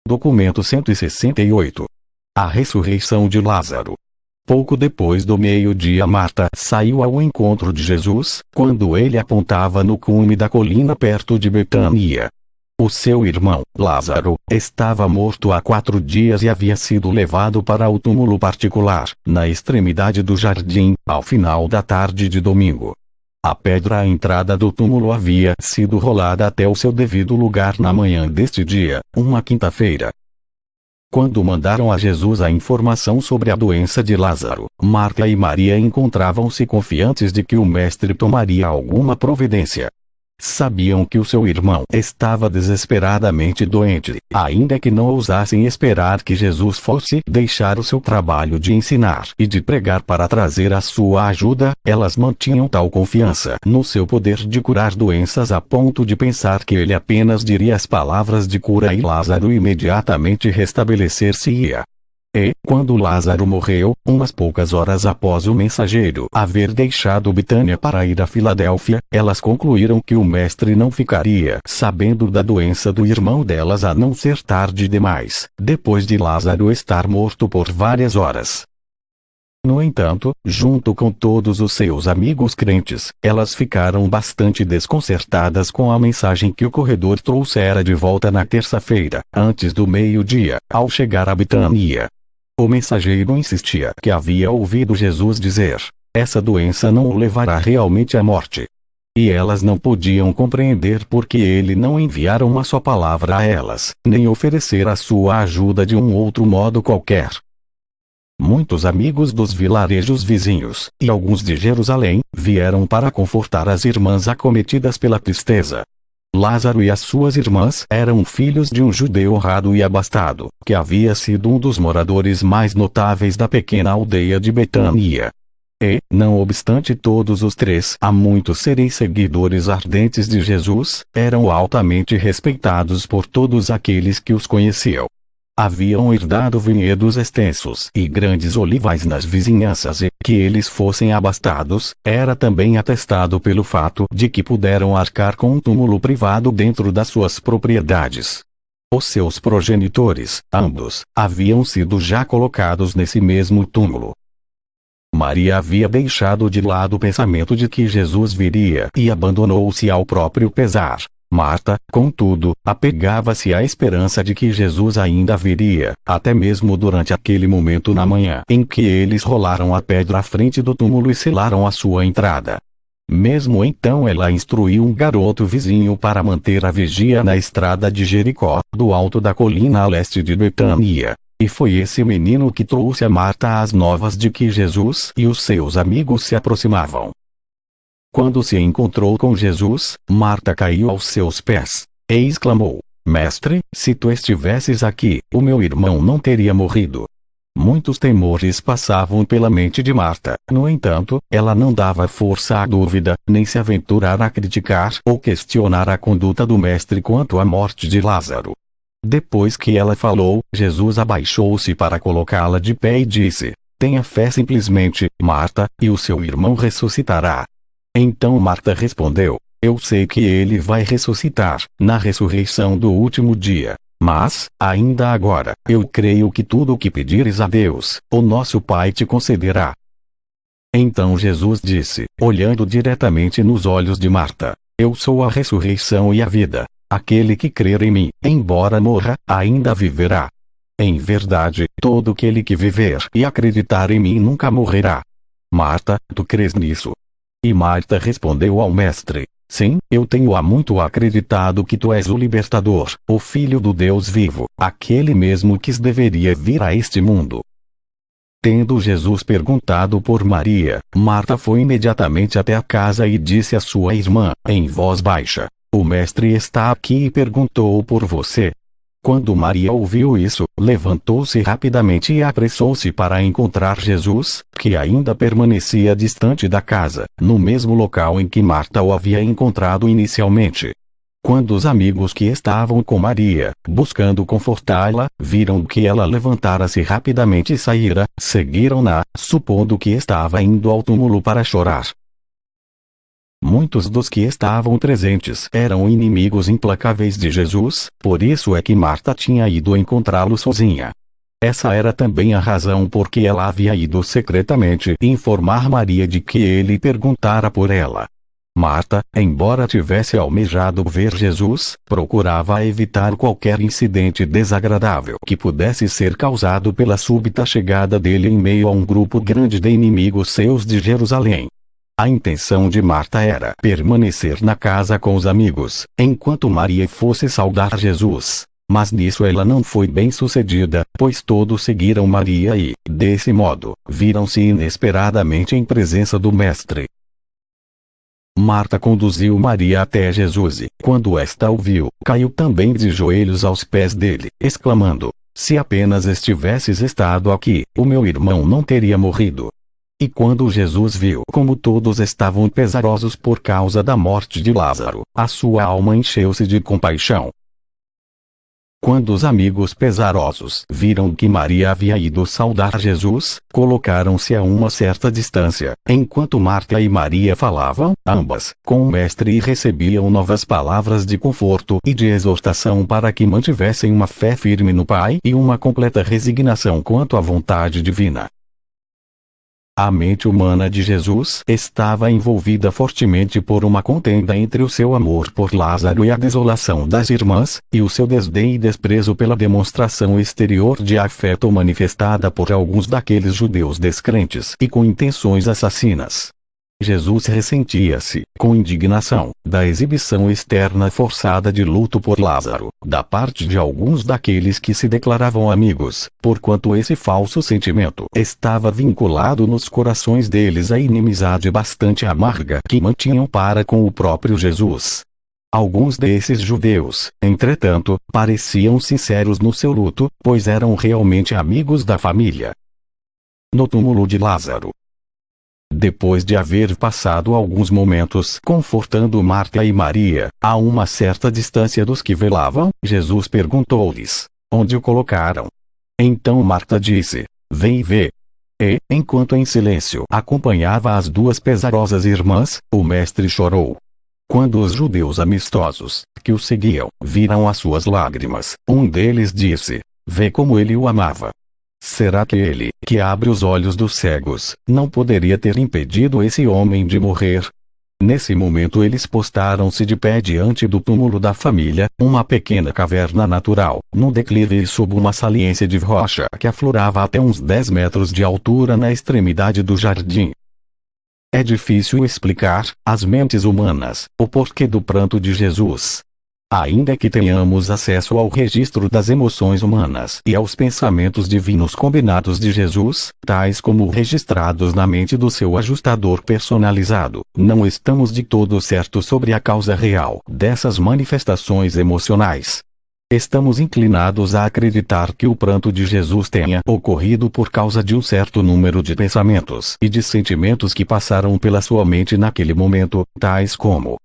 Documento 168. A ressurreição de Lázaro. Pouco depois do meio-dia, Marta saiu ao encontro de Jesus, quando ele apontava no cume da colina perto de Betânia. O seu irmão, Lázaro, estava morto há 4 dias e havia sido levado para o túmulo particular, na extremidade do jardim, ao final da tarde de domingo. A pedra à entrada do túmulo havia sido rolada até o seu devido lugar na manhã deste dia, uma quinta-feira. Quando mandaram a Jesus a informação sobre a doença de Lázaro, Marta e Maria encontravam-se confiantes de que o mestre tomaria alguma providência. Sabiam que o seu irmão estava desesperadamente doente, ainda que não ousassem esperar que Jesus fosse deixar o seu trabalho de ensinar e de pregar para trazer a sua ajuda. Elas mantinham tal confiança no seu poder de curar doenças a ponto de pensar que ele apenas diria as palavras de cura e Lázaro imediatamente restabelecer-se-ia. E, quando Lázaro morreu, umas poucas horas após o mensageiro haver deixado Betânia para ir a Filadélfia, elas concluíram que o mestre não ficaria sabendo da doença do irmão delas a não ser tarde demais, depois de Lázaro estar morto por várias horas. No entanto, junto com todos os seus amigos crentes, elas ficaram bastante desconcertadas com a mensagem que o corredor trouxera de volta na terça-feira, antes do meio-dia, ao chegar a Betânia. O mensageiro insistia que havia ouvido Jesus dizer: essa doença não o levará realmente à morte. E elas não podiam compreender por que ele não enviara uma só palavra a elas, nem oferecer a sua ajuda de um outro modo qualquer. Muitos amigos dos vilarejos vizinhos, e alguns de Jerusalém, vieram para confortar as irmãs acometidas pela tristeza. Lázaro e as suas irmãs eram filhos de um judeu honrado e abastado, que havia sido um dos moradores mais notáveis da pequena aldeia de Betânia. E, não obstante todos os três há muitos serem seguidores ardentes de Jesus, eram altamente respeitados por todos aqueles que os conheciam. Haviam herdado vinhedos extensos e grandes olivais nas vizinhanças e, que eles fossem abastados, era também atestado pelo fato de que puderam arcar com um túmulo privado dentro das suas propriedades. Os seus progenitores, ambos, haviam sido já colocados nesse mesmo túmulo. Maria havia deixado de lado o pensamento de que Jesus viria e abandonou-se ao próprio pesar. Marta, contudo, apegava-se à esperança de que Jesus ainda viria, até mesmo durante aquele momento na manhã em que eles rolaram a pedra à frente do túmulo e selaram a sua entrada. Mesmo então ela instruiu um garoto vizinho para manter a vigia na estrada de Jericó, do alto da colina a leste de Betânia. E foi esse menino que trouxe a Marta as novas de que Jesus e os seus amigos se aproximavam. Quando se encontrou com Jesus, Marta caiu aos seus pés, e exclamou: Mestre, se tu estivesses aqui, o meu irmão não teria morrido. Muitos temores passavam pela mente de Marta, no entanto, ela não dava força à dúvida, nem se aventurara a criticar ou questionar a conduta do mestre quanto à morte de Lázaro. Depois que ela falou, Jesus abaixou-se para colocá-la de pé e disse: Tenha fé simplesmente, Marta, e o seu irmão ressuscitará. Então Marta respondeu: Eu sei que ele vai ressuscitar, na ressurreição do último dia. Mas, ainda agora, eu creio que tudo o que pedires a Deus, o nosso Pai te concederá. Então Jesus disse, olhando diretamente nos olhos de Marta: Eu sou a ressurreição e a vida. Aquele que crer em mim, embora morra, ainda viverá. Em verdade, todo aquele que viver e acreditar em mim nunca morrerá. Marta, tu crês nisso? E Marta respondeu ao mestre: Sim, eu tenho há muito acreditado que tu és o libertador, o Filho do Deus vivo, aquele mesmo que deveria vir a este mundo. Tendo Jesus perguntado por Maria, Marta foi imediatamente até a casa e disse à sua irmã, em voz baixa: O mestre está aqui e perguntou por você. Quando Maria ouviu isso, levantou-se rapidamente e apressou-se para encontrar Jesus, que ainda permanecia distante da casa, no mesmo local em que Marta o havia encontrado inicialmente. Quando os amigos que estavam com Maria, buscando confortá-la, viram que ela levantara-se rapidamente e saíra, seguiram-na, supondo que estava indo ao túmulo para chorar. Muitos dos que estavam presentes eram inimigos implacáveis de Jesus, por isso é que Marta tinha ido encontrá-lo sozinha. Essa era também a razão por que ela havia ido secretamente informar Maria de que ele perguntara por ela. Marta, embora tivesse almejado ver Jesus, procurava evitar qualquer incidente desagradável que pudesse ser causado pela súbita chegada dele em meio a um grupo grande de inimigos seus de Jerusalém. A intenção de Marta era permanecer na casa com os amigos, enquanto Maria fosse saudar Jesus. Mas nisso ela não foi bem sucedida, pois todos seguiram Maria e, desse modo, viram-se inesperadamente em presença do Mestre. Marta conduziu Maria até Jesus e, quando esta o viu, caiu também de joelhos aos pés dele, exclamando: "Se apenas estivesses estado aqui, o meu irmão não teria morrido." E quando Jesus viu como todos estavam pesarosos por causa da morte de Lázaro, a sua alma encheu-se de compaixão. Quando os amigos pesarosos viram que Maria havia ido saudar Jesus, colocaram-se a uma certa distância, enquanto Marta e Maria falavam, ambas, com o Mestre e recebiam novas palavras de conforto e de exortação para que mantivessem uma fé firme no Pai e uma completa resignação quanto à vontade divina. A mente humana de Jesus estava envolvida fortemente por uma contenda entre o seu amor por Lázaro e a desolação das irmãs, e o seu desdém e desprezo pela demonstração exterior de afeto manifestada por alguns daqueles judeus descrentes e com intenções assassinas. Jesus ressentia-se, com indignação, da exibição externa forçada de luto por Lázaro, da parte de alguns daqueles que se declaravam amigos, porquanto esse falso sentimento estava vinculado nos corações deles à inimizade bastante amarga que mantinham para com o próprio Jesus. Alguns desses judeus, entretanto, pareciam sinceros no seu luto, pois eram realmente amigos da família. No túmulo de Lázaro. Depois de haver passado alguns momentos confortando Marta e Maria, a uma certa distância dos que velavam, Jesus perguntou-lhes: "Onde o colocaram?" Então Marta disse: "Vem e vê." E, enquanto em silêncio acompanhava as duas pesarosas irmãs, o Mestre chorou. Quando os judeus amistosos, que o seguiam, viram as suas lágrimas, um deles disse: "Vê como ele o amava." Será que ele, que abre os olhos dos cegos, não poderia ter impedido esse homem de morrer? Nesse momento eles postaram-se de pé diante do túmulo da família, uma pequena caverna natural, num declive e sob uma saliência de rocha que aflorava até uns 10 metros de altura na extremidade do jardim. É difícil explicar, às mentes humanas, o porquê do pranto de Jesus. Ainda que tenhamos acesso ao registro das emoções humanas e aos pensamentos divinos combinados de Jesus, tais como registrados na mente do seu ajustador personalizado, não estamos de todo certos sobre a causa real dessas manifestações emocionais. Estamos inclinados a acreditar que o pranto de Jesus tenha ocorrido por causa de um certo número de pensamentos e de sentimentos que passaram pela sua mente naquele momento, tais como: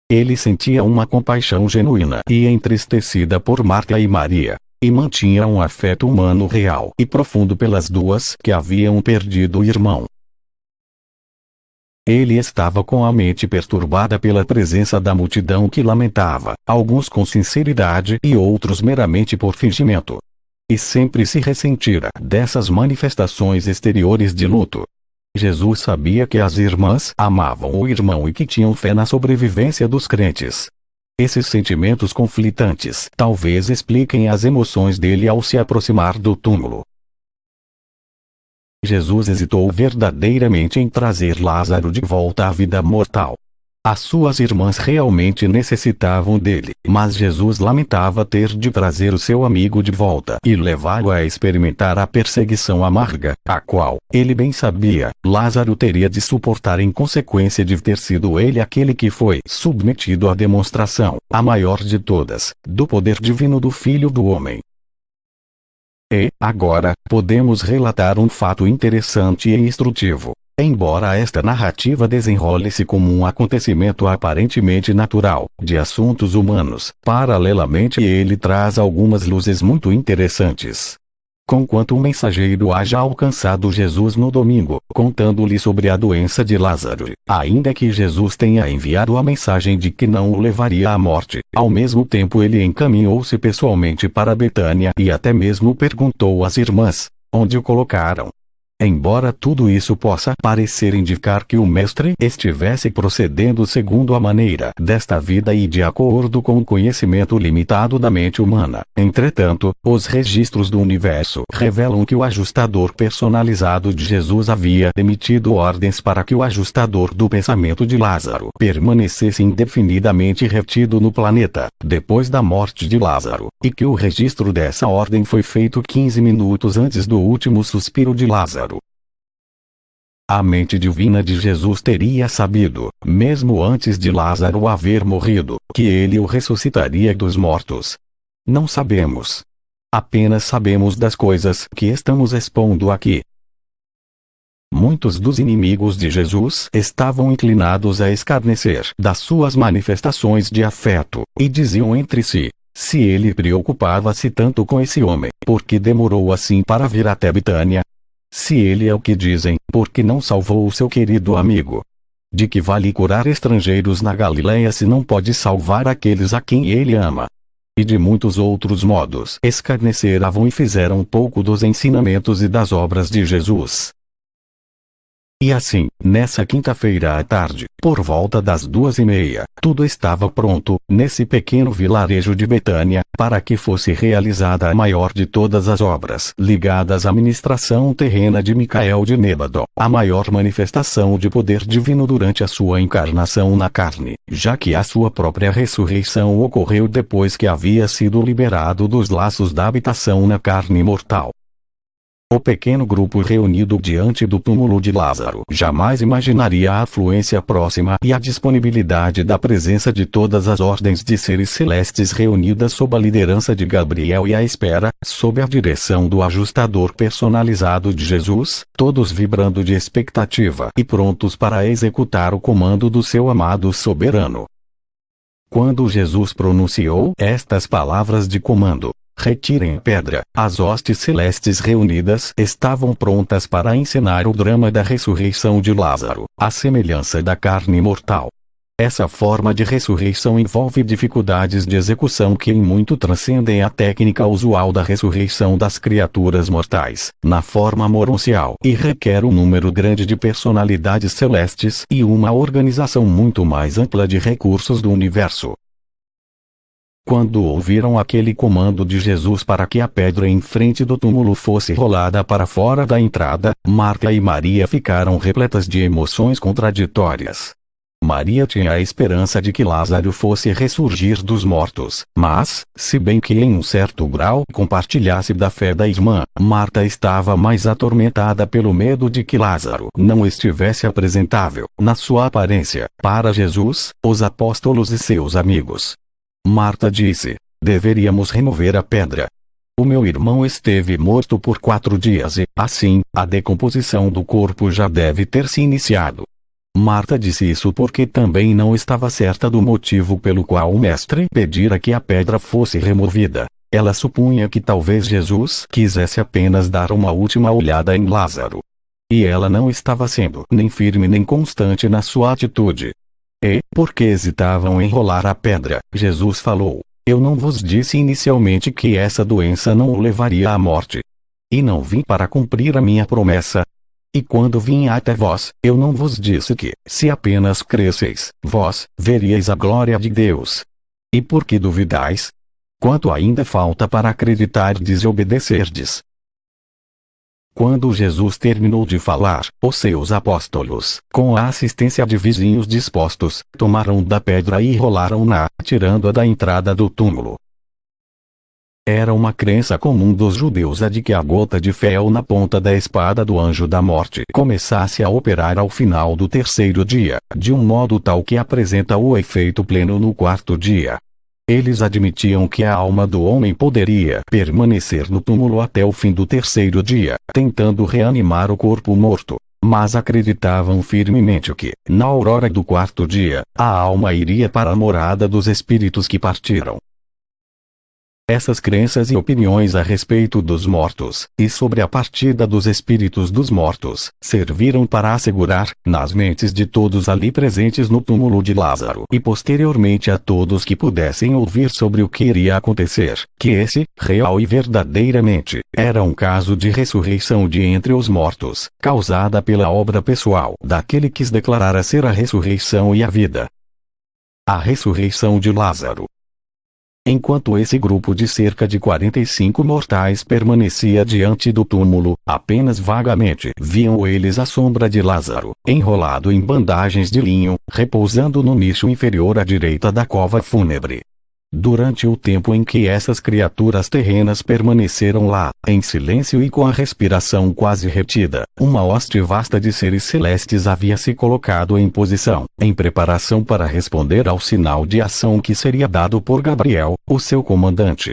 ele sentia uma compaixão genuína e entristecida por Marta e Maria, e mantinha um afeto humano real e profundo pelas duas que haviam perdido o irmão. Ele estava com a mente perturbada pela presença da multidão que lamentava, alguns com sinceridade e outros meramente por fingimento. E sempre se ressentira dessas manifestações exteriores de luto. Jesus sabia que as irmãs amavam o irmão e que tinham fé na sobrevivência dos crentes. Esses sentimentos conflitantes talvez expliquem as emoções dele ao se aproximar do túmulo. Jesus hesitou verdadeiramente em trazer Lázaro de volta à vida mortal. As suas irmãs realmente necessitavam dele, mas Jesus lamentava ter de trazer o seu amigo de volta e levá-lo a experimentar a perseguição amarga, a qual, ele bem sabia, Lázaro teria de suportar em consequência de ter sido ele aquele que foi submetido à demonstração, a maior de todas, do poder divino do Filho do Homem. E, agora, podemos relatar um fato interessante e instrutivo. Embora esta narrativa desenrole-se como um acontecimento aparentemente natural, de assuntos humanos, paralelamente ele traz algumas luzes muito interessantes. Conquanto o mensageiro haja alcançado Jesus no domingo, contando-lhe sobre a doença de Lázaro, ainda que Jesus tenha enviado a mensagem de que não o levaria à morte, ao mesmo tempo ele encaminhou-se pessoalmente para Betânia e até mesmo perguntou às irmãs, onde o colocaram. Embora tudo isso possa parecer indicar que o mestre estivesse procedendo segundo a maneira desta vida e de acordo com o conhecimento limitado da mente humana, entretanto, os registros do universo revelam que o ajustador personalizado de Jesus havia emitido ordens para que o ajustador do pensamento de Lázaro permanecesse indefinidamente retido no planeta, depois da morte de Lázaro, e que o registro dessa ordem foi feito 15 minutos antes do último suspiro de Lázaro. A mente divina de Jesus teria sabido, mesmo antes de Lázaro haver morrido, que ele o ressuscitaria dos mortos. Não sabemos. Apenas sabemos das coisas que estamos expondo aqui. Muitos dos inimigos de Jesus estavam inclinados a escarnecer das suas manifestações de afeto, e diziam entre si: se ele preocupava-se tanto com esse homem, por que demorou assim para vir até Betânia? Se ele é o que dizem, por que não salvou o seu querido amigo? De que vale curar estrangeiros na Galileia se não pode salvar aqueles a quem ele ama? E de muitos outros modos escarneceravam e fizeram pouco dos ensinamentos e das obras de Jesus. E assim, nessa quinta-feira à tarde, por volta das 2:30, tudo estava pronto, nesse pequeno vilarejo de Betânia, para que fosse realizada a maior de todas as obras ligadas à ministração terrena de Micael de Nébado, a maior manifestação de poder divino durante a sua encarnação na carne, já que a sua própria ressurreição ocorreu depois que havia sido liberado dos laços da habitação na carne mortal. O pequeno grupo reunido diante do túmulo de Lázaro jamais imaginaria a afluência próxima e a disponibilidade da presença de todas as ordens de seres celestes reunidas sob a liderança de Gabriel e à espera, sob a direção do ajustador personalizado de Jesus, todos vibrando de expectativa e prontos para executar o comando do seu amado soberano. Quando Jesus pronunciou estas palavras de comando: retirem a pedra, as hostes celestes reunidas estavam prontas para encenar o drama da ressurreição de Lázaro, à semelhança da carne mortal. Essa forma de ressurreição envolve dificuldades de execução que em muito transcendem a técnica usual da ressurreição das criaturas mortais, na forma moroncial, e requer um número grande de personalidades celestes e uma organização muito mais ampla de recursos do universo. Quando ouviram aquele comando de Jesus para que a pedra em frente do túmulo fosse rolada para fora da entrada, Marta e Maria ficaram repletas de emoções contraditórias. Maria tinha a esperança de que Lázaro fosse ressurgir dos mortos, mas, se bem que em um certo grau compartilhasse da fé da irmã, Marta estava mais atormentada pelo medo de que Lázaro não estivesse apresentável, na sua aparência, para Jesus, os apóstolos e seus amigos. Marta disse: deveríamos remover a pedra. O meu irmão esteve morto por 4 dias e, assim, a decomposição do corpo já deve ter se iniciado. Marta disse isso porque também não estava certa do motivo pelo qual o mestre pedira que a pedra fosse removida. Ela supunha que talvez Jesus quisesse apenas dar uma última olhada em Lázaro. E ela não estava sendo nem firme nem constante na sua atitude. E, porque hesitavam em rolar a pedra, Jesus falou: eu não vos disse inicialmente que essa doença não o levaria à morte? E não vim para cumprir a minha promessa? E quando vim até vós, eu não vos disse que, se apenas cresceis, vós veríeis a glória de Deus? E por que duvidais? Quanto ainda falta para acreditardes e obedecerdes? Quando Jesus terminou de falar, os seus apóstolos, com a assistência de vizinhos dispostos, tomaram da pedra e rolaram-na, tirando-a da entrada do túmulo. Era uma crença comum dos judeus a de que a gota de fel na ponta da espada do anjo da morte começasse a operar ao final do 3º dia, de um modo tal que apresenta o efeito pleno no 4º dia. Eles admitiam que a alma do homem poderia permanecer no túmulo até o fim do 3º dia, tentando reanimar o corpo morto, mas acreditavam firmemente que, na aurora do 4º dia, a alma iria para a morada dos espíritos que partiram. Essas crenças e opiniões a respeito dos mortos, e sobre a partida dos espíritos dos mortos, serviram para assegurar, nas mentes de todos ali presentes no túmulo de Lázaro e posteriormente a todos que pudessem ouvir sobre o que iria acontecer, que esse, real e verdadeiramente, era um caso de ressurreição de entre os mortos, causada pela obra pessoal daquele que declarara ser a ressurreição e a vida. A ressurreição de Lázaro. Enquanto esse grupo de cerca de 45 mortais permanecia diante do túmulo, apenas vagamente viam eles a sombra de Lázaro, enrolado em bandagens de linho, repousando no nicho inferior à direita da cova fúnebre. Durante o tempo em que essas criaturas terrenas permaneceram lá, em silêncio e com a respiração quase retida, uma hoste vasta de seres celestes havia se colocado em posição, em preparação para responder ao sinal de ação que seria dado por Gabriel, o seu comandante.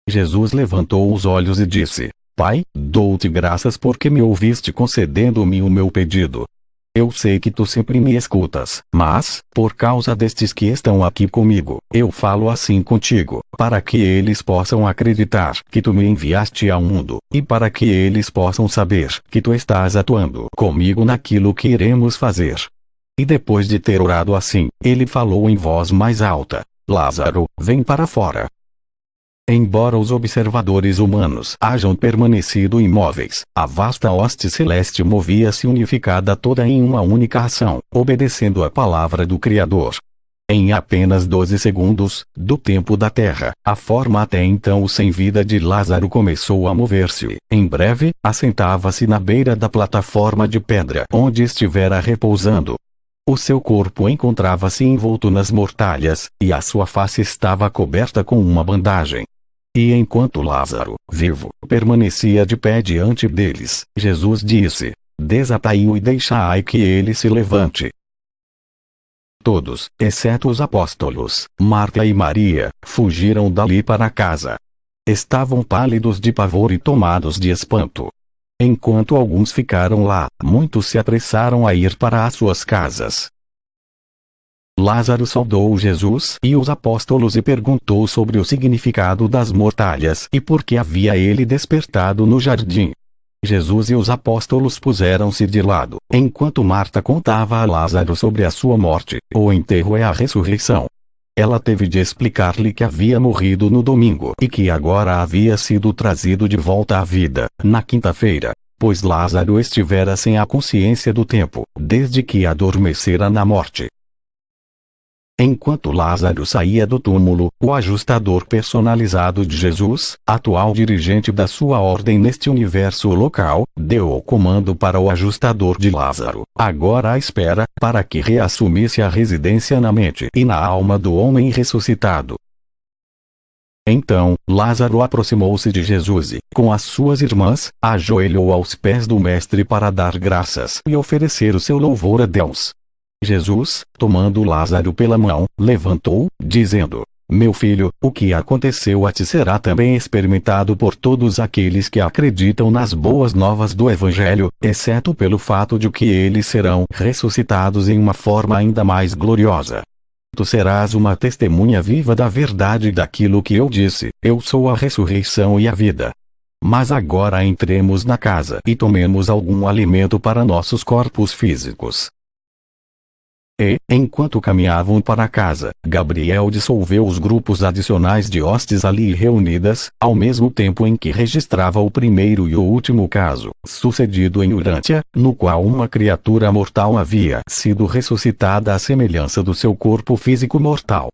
Jesus levantou os olhos e disse: Pai, dou-te graças porque me ouviste concedendo-me o meu pedido. Eu sei que tu sempre me escutas, mas, por causa destes que estão aqui comigo, eu falo assim contigo, para que eles possam acreditar que tu me enviaste ao mundo, e para que eles possam saber que tu estás atuando comigo naquilo que iremos fazer. E depois de ter orado assim, ele falou em voz mais alta: Lázaro, vem para fora. Embora os observadores humanos hajam permanecido imóveis, a vasta hoste celeste movia-se unificada toda em uma única ação, obedecendo à palavra do Criador. Em apenas 12 segundos, do tempo da Terra, a forma até então sem vida de Lázaro começou a mover-se. Em breve, assentava-se na beira da plataforma de pedra onde estivera repousando. O seu corpo encontrava-se envolto nas mortalhas, e a sua face estava coberta com uma bandagem. E enquanto Lázaro, vivo, permanecia de pé diante deles, Jesus disse: Desatai-o e deixai que ele se levante. Todos, exceto os apóstolos, Marta e Maria, fugiram dali para casa. Estavam pálidos de pavor e tomados de espanto. Enquanto alguns ficaram lá, muitos se apressaram a ir para as suas casas. Lázaro saudou Jesus e os apóstolos e perguntou sobre o significado das mortalhas e por que havia ele despertado no jardim. Jesus e os apóstolos puseram-se de lado, enquanto Marta contava a Lázaro sobre a sua morte. O enterro é a ressurreição. Ela teve de explicar-lhe que havia morrido no domingo e que agora havia sido trazido de volta à vida, na quinta-feira, pois Lázaro estivera sem a consciência do tempo, desde que adormecera na morte. Enquanto Lázaro saía do túmulo, o ajustador personalizado de Jesus, atual dirigente da sua ordem neste universo local, deu o comando para o ajustador de Lázaro, agora à espera, para que reassumisse a residência na mente e na alma do homem ressuscitado. Então, Lázaro aproximou-se de Jesus e, com as suas irmãs, ajoelhou aos pés do Mestre para dar graças e oferecer o seu louvor a Deus. Jesus, tomando Lázaro pela mão, levantou, dizendo: Meu filho, o que aconteceu a ti será também experimentado por todos aqueles que acreditam nas boas novas do Evangelho, exceto pelo fato de que eles serão ressuscitados em uma forma ainda mais gloriosa. Tu serás uma testemunha viva da verdade daquilo que eu disse: Eu sou a ressurreição e a vida. Mas agora entremos na casa e tomemos algum alimento para nossos corpos físicos. E, enquanto caminhavam para casa, Gabriel dissolveu os grupos adicionais de hostes ali reunidas, ao mesmo tempo em que registrava o primeiro e o último caso, sucedido em Urântia, no qual uma criatura mortal havia sido ressuscitada à semelhança do seu corpo físico mortal.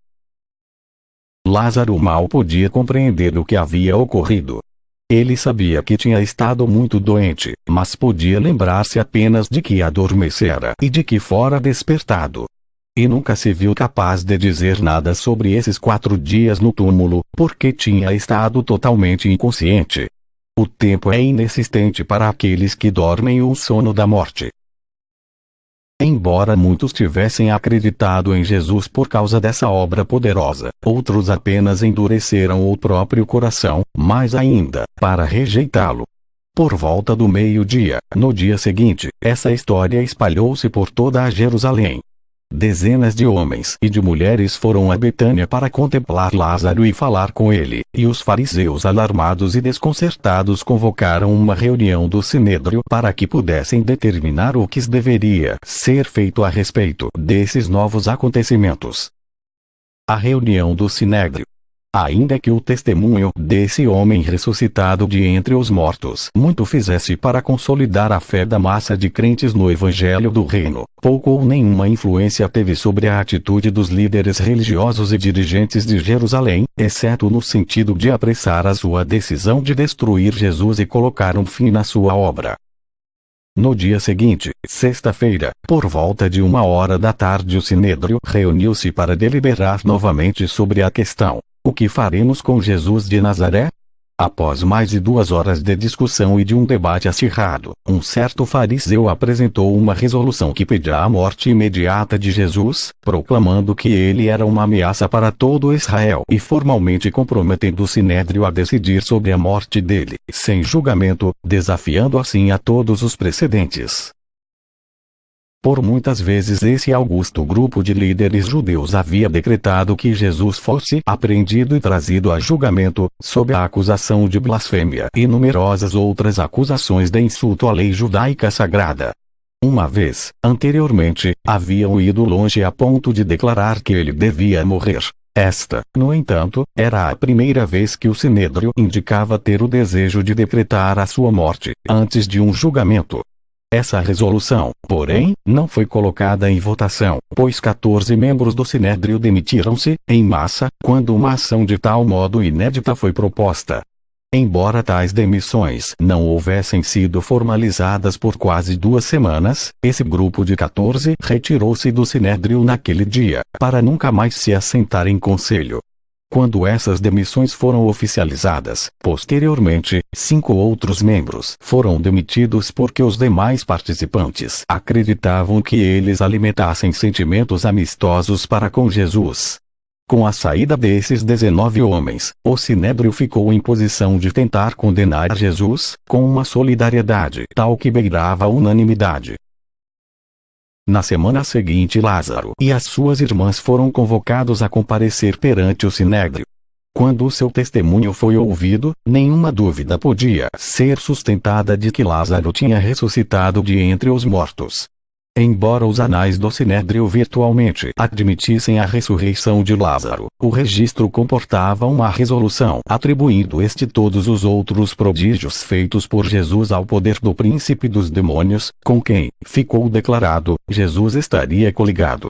Lázaro mal podia compreender o que havia ocorrido. Ele sabia que tinha estado muito doente, mas podia lembrar-se apenas de que adormecera e de que fora despertado. E nunca se viu capaz de dizer nada sobre esses 4 dias no túmulo, porque tinha estado totalmente inconsciente. O tempo é inexistente para aqueles que dormem o sono da morte. Embora muitos tivessem acreditado em Jesus por causa dessa obra poderosa, outros apenas endureceram o próprio coração, mais ainda, para rejeitá-lo. Por volta do meio-dia, no dia seguinte, essa história espalhou-se por toda a Jerusalém. dezenas de homens e de mulheres foram a Betânia para contemplar Lázaro e falar com ele, e os fariseus, alarmados e desconcertados, convocaram uma reunião do Sinédrio para que pudessem determinar o que deveria ser feito a respeito desses novos acontecimentos. A reunião do Sinédrio. Ainda que o testemunho desse homem ressuscitado de entre os mortos muito fizesse para consolidar a fé da massa de crentes no Evangelho do Reino, pouco ou nenhuma influência teve sobre a atitude dos líderes religiosos e dirigentes de Jerusalém, exceto no sentido de apressar a sua decisão de destruir Jesus e colocar um fim na sua obra. No dia seguinte, sexta-feira, por volta de 1h da tarde, o Sinédrio reuniu-se para deliberar novamente sobre a questão: o que faremos com Jesus de Nazaré? Após mais de 2 horas de discussão e de um debate acirrado, um certo fariseu apresentou uma resolução que pedia a morte imediata de Jesus, proclamando que ele era uma ameaça para todo Israel e formalmente comprometendo o Sinédrio a decidir sobre a morte dele, sem julgamento, desafiando assim a todos os precedentes. Por muitas vezes esse augusto grupo de líderes judeus havia decretado que Jesus fosse apreendido e trazido a julgamento, sob a acusação de blasfêmia e numerosas outras acusações de insulto à lei judaica sagrada. Uma vez, anteriormente, haviam ido longe a ponto de declarar que ele devia morrer. Esta, no entanto, era a primeira vez que o Sinédrio indicava ter o desejo de decretar a sua morte, antes de um julgamento. Essa resolução, porém, não foi colocada em votação, pois 14 membros do Sinédrio demitiram-se, em massa, quando uma ação de tal modo inédita foi proposta. Embora tais demissões não houvessem sido formalizadas por quase 2 semanas, esse grupo de 14 retirou-se do Sinédrio naquele dia, para nunca mais se assentar em conselho. Quando essas demissões foram oficializadas, posteriormente, 5 outros membros foram demitidos porque os demais participantes acreditavam que eles alimentassem sentimentos amistosos para com Jesus. Com a saída desses 19 homens, o Sinédrio ficou em posição de tentar condenar Jesus, com uma solidariedade tal que beirava a unanimidade. Na semana seguinte, Lázaro e as suas irmãs foram convocados a comparecer perante o Sinédrio. Quando o seu testemunho foi ouvido, nenhuma dúvida podia ser sustentada de que Lázaro tinha ressuscitado de entre os mortos. Embora os anais do Sinédrio virtualmente admitissem a ressurreição de Lázaro, o registro comportava uma resolução atribuindo todos os outros prodígios feitos por Jesus ao poder do príncipe dos demônios, com quem, ficou declarado, Jesus estaria coligado.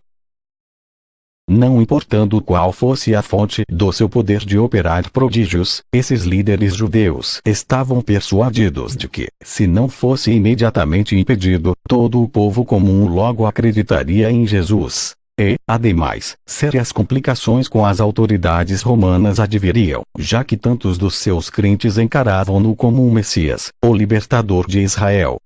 Não importando qual fosse a fonte do seu poder de operar prodígios, esses líderes judeus estavam persuadidos de que, se não fosse imediatamente impedido, todo o povo comum logo acreditaria em Jesus. E, ademais, sérias complicações com as autoridades romanas adviriam, já que tantos dos seus crentes encaravam-no como um Messias, o libertador de Israel.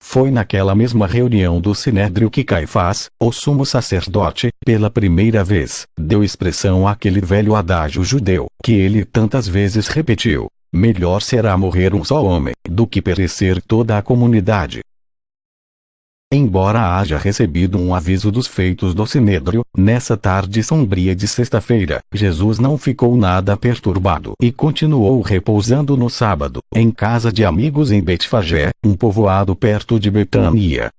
Foi naquela mesma reunião do Sinédrio que Caifás, o sumo sacerdote, pela primeira vez, deu expressão àquele velho adágio judeu, que ele tantas vezes repetiu: melhor será morrer um só homem, do que perecer toda a comunidade. Embora haja recebido um aviso dos feitos do Sinédrio, nessa tarde sombria de sexta-feira, Jesus não ficou nada perturbado e continuou repousando no sábado, em casa de amigos em Betfagé, um povoado perto de Betânia.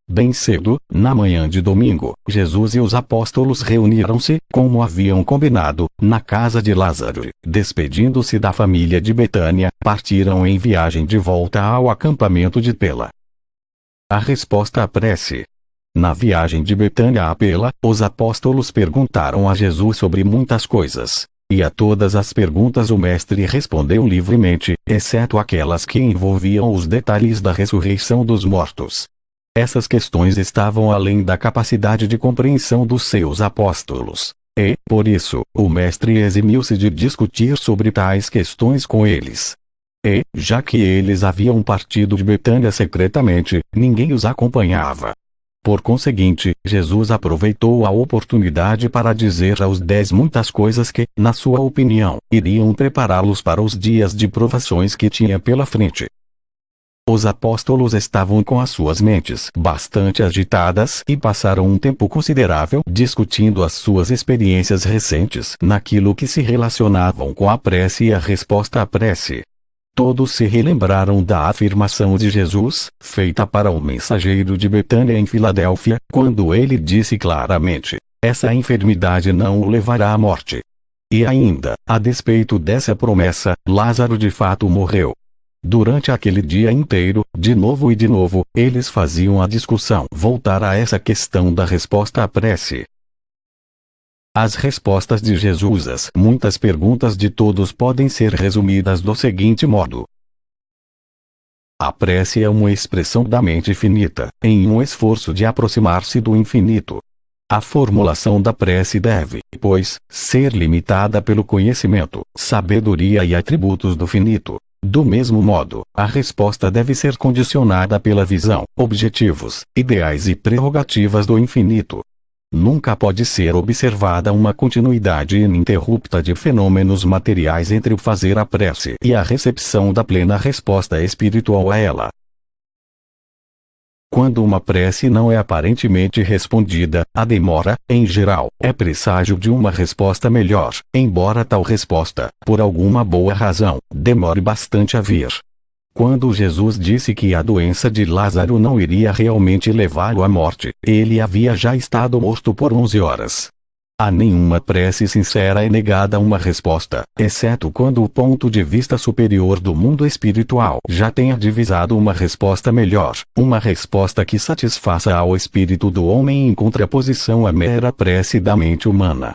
Bem cedo, na manhã de domingo, Jesus e os apóstolos reuniram-se, como haviam combinado, na casa de Lázaro. Despedindo-se da família de Betânia, partiram em viagem de volta ao acampamento de Pela. A resposta à prece. Na viagem de Betânia a Pela, os apóstolos perguntaram a Jesus sobre muitas coisas. E a todas as perguntas o mestre respondeu livremente, exceto aquelas que envolviam os detalhes da ressurreição dos mortos. Essas questões estavam além da capacidade de compreensão dos seus apóstolos. E, por isso, o mestre eximiu-se de discutir sobre tais questões com eles. E, já que eles haviam partido de Betânia secretamente, ninguém os acompanhava. Por conseguinte, Jesus aproveitou a oportunidade para dizer aos 10 muitas coisas que, na sua opinião, iriam prepará-los para os dias de provações que tinha pela frente. Os apóstolos estavam com as suas mentes bastante agitadas e passaram um tempo considerável discutindo as suas experiências recentes naquilo que se relacionavam com a prece e a resposta à prece. Todos se relembraram da afirmação de Jesus, feita para o mensageiro de Betânia em Filadélfia, quando ele disse claramente: essa enfermidade não o levará à morte. E ainda, a despeito dessa promessa, Lázaro de fato morreu. Durante aquele dia inteiro, de novo, eles faziam a discussão voltar a essa questão da resposta à prece. As respostas de Jesus às muitas perguntas de todos podem ser resumidas do seguinte modo: a prece é uma expressão da mente finita, em um esforço de aproximar-se do infinito. A formulação da prece deve, pois, ser limitada pelo conhecimento, sabedoria e atributos do finito. Do mesmo modo, a resposta deve ser condicionada pela visão, objetivos, ideais e prerrogativas do infinito. Nunca pode ser observada uma continuidade ininterrupta de fenômenos materiais entre o fazer a prece e a recepção da plena resposta espiritual a ela. Quando uma prece não é aparentemente respondida, a demora, em geral, é presságio de uma resposta melhor, embora tal resposta, por alguma boa razão, demore bastante a vir. Quando Jesus disse que a doença de Lázaro não iria realmente levá-lo à morte, ele havia já estado morto por 11 horas. A nenhuma prece sincera é negada uma resposta, exceto quando o ponto de vista superior do mundo espiritual já tenha divisado uma resposta melhor, uma resposta que satisfaça ao espírito do homem em contraposição à mera prece da mente humana.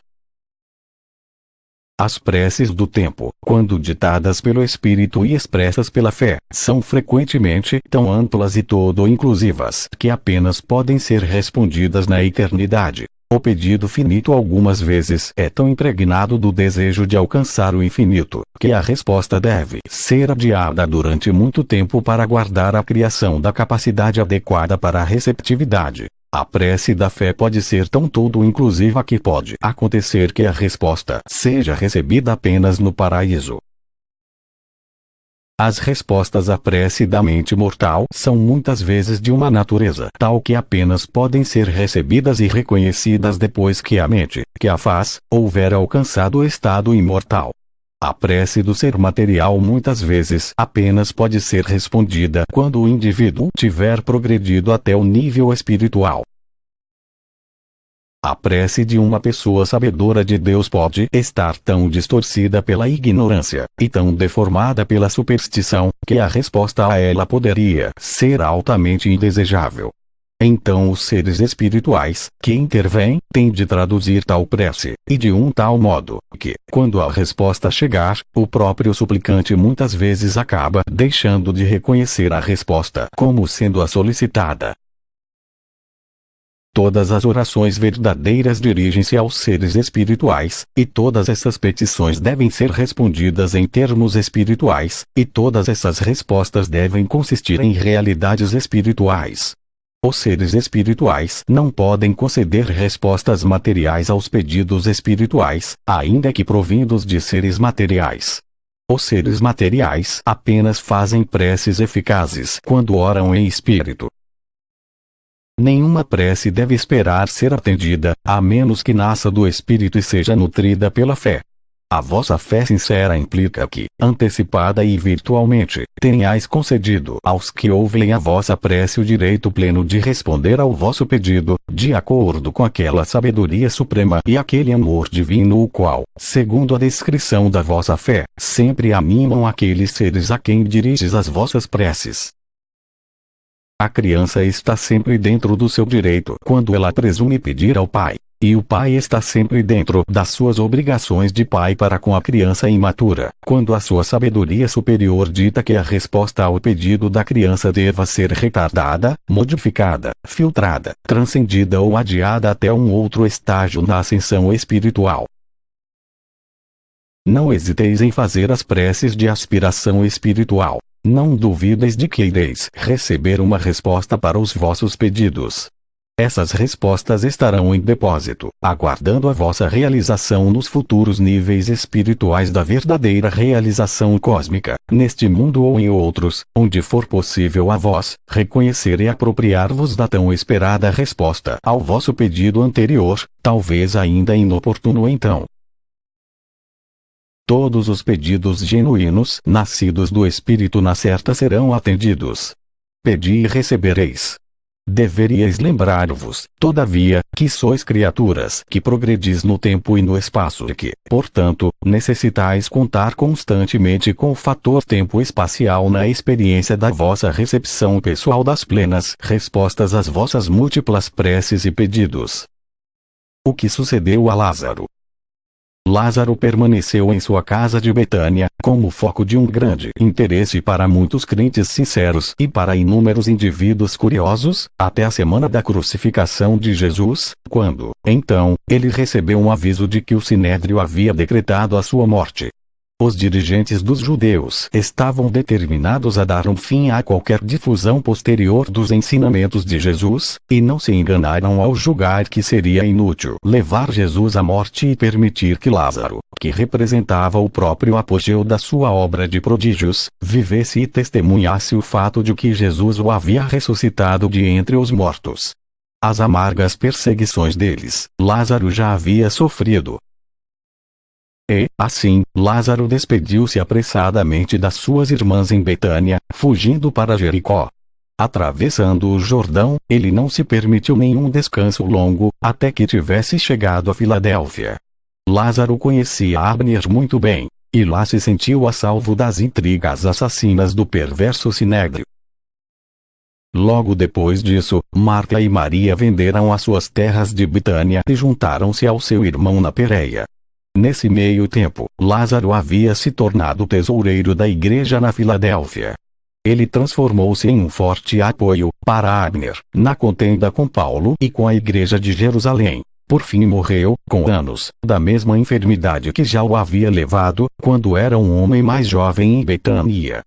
As preces do tempo, quando ditadas pelo Espírito e expressas pela fé, são frequentemente tão amplas e todo-inclusivas que apenas podem ser respondidas na eternidade. O pedido finito algumas vezes é tão impregnado do desejo de alcançar o infinito, que a resposta deve ser adiada durante muito tempo para guardar a criação da capacidade adequada para a receptividade. A prece da fé pode ser tão todo-inclusiva que pode acontecer que a resposta seja recebida apenas no paraíso. As respostas à prece da mente mortal são muitas vezes de uma natureza tal que apenas podem ser recebidas e reconhecidas depois que a mente, que a faz, houver alcançado o estado imortal. A prece do ser material muitas vezes apenas pode ser respondida quando o indivíduo tiver progredido até o nível espiritual. A prece de uma pessoa sabedora de Deus pode estar tão distorcida pela ignorância, e tão deformada pela superstição, que a resposta a ela poderia ser altamente indesejável. Então os seres espirituais, que intervêm, têm de traduzir tal prece, e de um tal modo, que, quando a resposta chegar, o próprio suplicante muitas vezes acaba deixando de reconhecer a resposta como sendo a solicitada. Todas as orações verdadeiras dirigem-se aos seres espirituais, e todas essas petições devem ser respondidas em termos espirituais, e todas essas respostas devem consistir em realidades espirituais. Os seres espirituais não podem conceder respostas materiais aos pedidos espirituais, ainda que provindos de seres materiais. Os seres materiais apenas fazem preces eficazes quando oram em espírito. Nenhuma prece deve esperar ser atendida, a menos que nasça do espírito e seja nutrida pela fé. A vossa fé sincera implica que, antecipada e virtualmente, tenhais concedido aos que ouvem a vossa prece o direito pleno de responder ao vosso pedido, de acordo com aquela sabedoria suprema e aquele amor divino o qual, segundo a descrição da vossa fé, sempre animam aqueles seres a quem diriges as vossas preces. A criança está sempre dentro do seu direito quando ela presume pedir ao pai. E o pai está sempre dentro das suas obrigações de pai para com a criança imatura, quando a sua sabedoria superior dita que a resposta ao pedido da criança deva ser retardada, modificada, filtrada, transcendida ou adiada até um outro estágio na ascensão espiritual. Não hesiteis em fazer as preces de aspiração espiritual. Não duvideis de que ireis receber uma resposta para os vossos pedidos. Essas respostas estarão em depósito, aguardando a vossa realização nos futuros níveis espirituais da verdadeira realização cósmica, neste mundo ou em outros, onde for possível a vós, reconhecer e apropriar-vos da tão esperada resposta ao vosso pedido anterior, talvez ainda inoportuno então. Todos os pedidos genuínos, nascidos do Espírito na certa, serão atendidos. Pedi e recebereis. Deveríeis lembrar-vos, todavia, que sois criaturas que progredis no tempo e no espaço e que, portanto, necessitais contar constantemente com o fator tempo-espacial na experiência da vossa recepção pessoal das plenas respostas às vossas múltiplas preces e pedidos. O que sucedeu a Lázaro? Lázaro permaneceu em sua casa de Betânia, como foco de um grande interesse para muitos crentes sinceros e para inúmeros indivíduos curiosos, até a semana da crucificação de Jesus, quando, então, ele recebeu um aviso de que o Sinédrio havia decretado a sua morte. Os dirigentes dos judeus estavam determinados a dar um fim a qualquer difusão posterior dos ensinamentos de Jesus, e não se enganaram ao julgar que seria inútil levar Jesus à morte e permitir que Lázaro, que representava o próprio apogeu da sua obra de prodígios, vivesse e testemunhasse o fato de que Jesus o havia ressuscitado de entre os mortos. As amargas perseguições deles, Lázaro já havia sofrido. E, assim, Lázaro despediu-se apressadamente das suas irmãs em Betânia, fugindo para Jericó. Atravessando o Jordão, ele não se permitiu nenhum descanso longo, até que tivesse chegado a Filadélfia. Lázaro conhecia Abner muito bem, e lá se sentiu a salvo das intrigas assassinas do perverso Sinédrio. Logo depois disso, Marta e Maria venderam as suas terras de Betânia e juntaram-se ao seu irmão na Pérea. Nesse meio tempo, Lázaro havia se tornado tesoureiro da igreja na Filadélfia. Ele transformou-se em um forte apoio para Abner, na contenda com Paulo e com a igreja de Jerusalém. Por fim morreu, com anos, da mesma enfermidade que já o havia levado, quando era um homem mais jovem em Betânia.